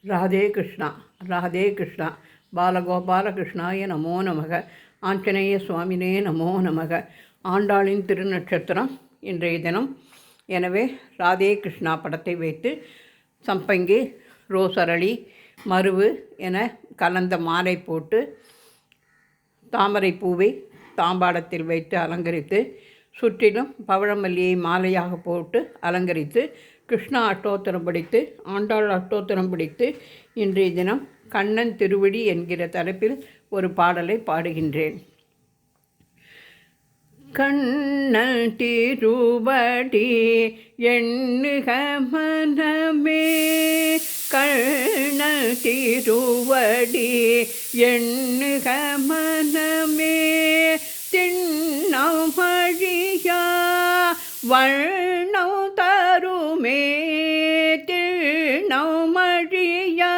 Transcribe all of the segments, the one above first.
ராதே கிருஷ்ணா ராதே கிருஷ்ணா பாலகோபாலகிருஷ்ணாய நமோ நமக. ஆஞ்சநேய சுவாமினே நமோ நமக. ஆண்டாளின் திருநட்சத்திரம் இன்றைய தினம். எனவே ராதே கிருஷ்ணா படத்தை வைத்து சம்பங்கி, ரோஸ் அரளி, மருவு என கலந்த மாலை போட்டு தாமரை பூவை தாம்பாளத்தில் வைத்து அலங்கரித்து சுற்றிலும் பவழமல்லியை மாலையாக போட்டு அலங்கரித்து கிருஷ்ணா அஷ்டோத்திரம் படித்து ஆண்டாள் அஷ்டோத்திரம் படித்து இன்றைய தினம் கண்ணன் திருவடி என்கிற தலைப்பில் ஒரு பாடலை பாடுகின்றேன். கண்ணன் திருவடி எண்ணுக மனமே, கண்ணன் திருவடி எண்ணுக மனமே, திண்ணம் வழியா வண்ணம் தருமே, திண்ணம் வழியா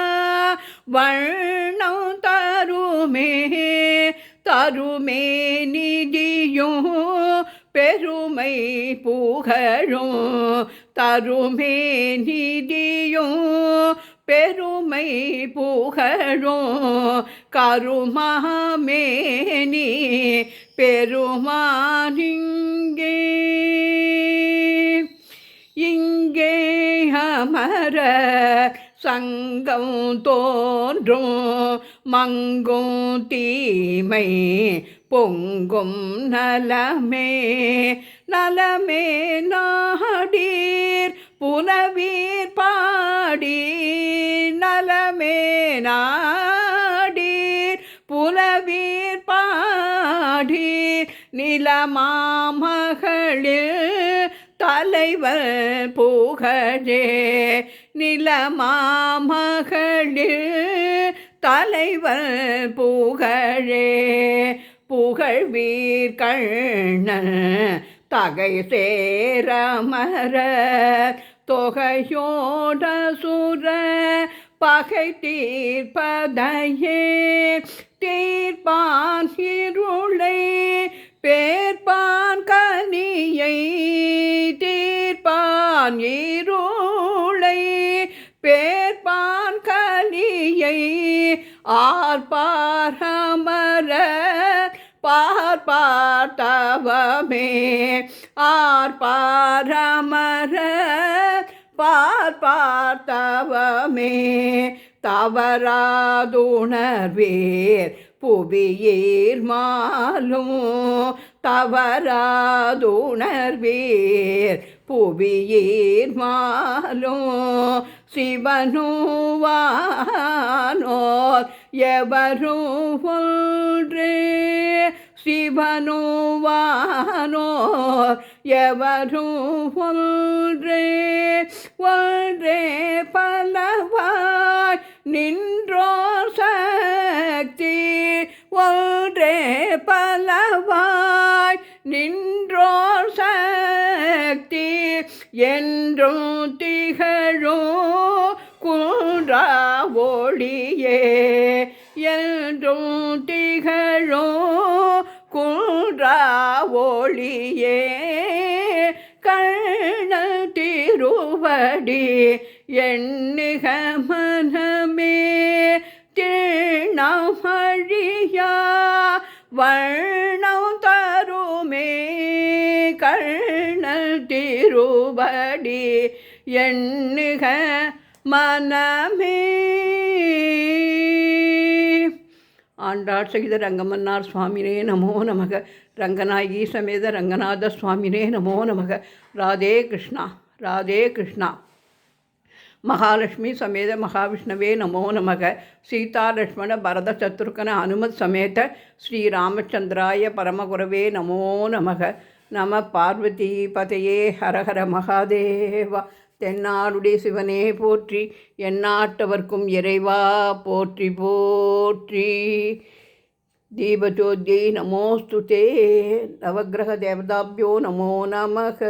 வண்ணம் தருமே, தருமே நிதியும் பெருமை புகழும், தருமே நிதியும் பெருமை புகழும், கருமாமேனி பெருமானிங்கே இங்கே அமர சங்கம் தோன்றும், மங்கும் தீமை பொங்கும் நலமே, நலமே நாடீர் புலவீர் பாடி, நலமே நாடீர் புலவீர் பாடி, நிலமாமகளில் தலைவர் புகழே, நிலமாமகளில் தலைவர் புகழே, புகழ்வீர் கண்ணன் தகை சேரமர தொகையோட சுர பகை தீர்ப்பதையே, தீர்ப்பான் இருளை பேர்ப்பான் கனியை, தீர்ப்பான் இருளை பேர்ப்பான் கனியை, ஆர்ப்பாரமர பார்ப்பார்த்தவமே, ஆர்ப்பாரமர பார்ப்பார்த்தவமே, தவறாதுணர்வீர் புவியீர் மாலும், தவறாதுணர்வீர் புவியீர் மாலும், சிவனுவானோர் எவரும் ஒன்றே, சிவனுவானோர் எவரும் ஒன்றே, ஒன்றே பலவாய் நின்றோர் சக்தி, ஒன்றே பலவாய் நின்றோர் சக்தி, என்றும் திகழும் குன்றா ஒளியே, என்றும் திகழும் குன்றா ஒளியே, கண்ண திருவடி எண்ணுக மனமே, திண்ணம் வழியா வண்ணம் தருமே, கண்ண திருவடி எண்ணுக மனமே. ஆண்டாள் சகித ரங்கமன்னார் சுவாமினே நமோ நமக. ரங்கநாயகி சமேத ரங்கநாத சுவாமினே நமோ நமக. ராதே கிருஷ்ணா ராதே கிருஷ்ணா. மகாலட்சுமி சமேத மகாவிஷ்ணவே நமோ நமக. சீதா லக்ஷ்மண பரத சத்ருகன அனுமத் சமேத ஸ்ரீராமச்சந்திராய பரமகுரவே நமோ நமக. நம பார்வதி பதையே ஹரஹர மகாதேவா. தென்னாடுடைய சிவனே போற்றி, எந்நாட்டவர்க்கும் இறைவா போற்றி போற்றி. தீபஜோத்யை நமோஸ்துதே. நவக்கிரக தேவதாபியோ நமோ நமக.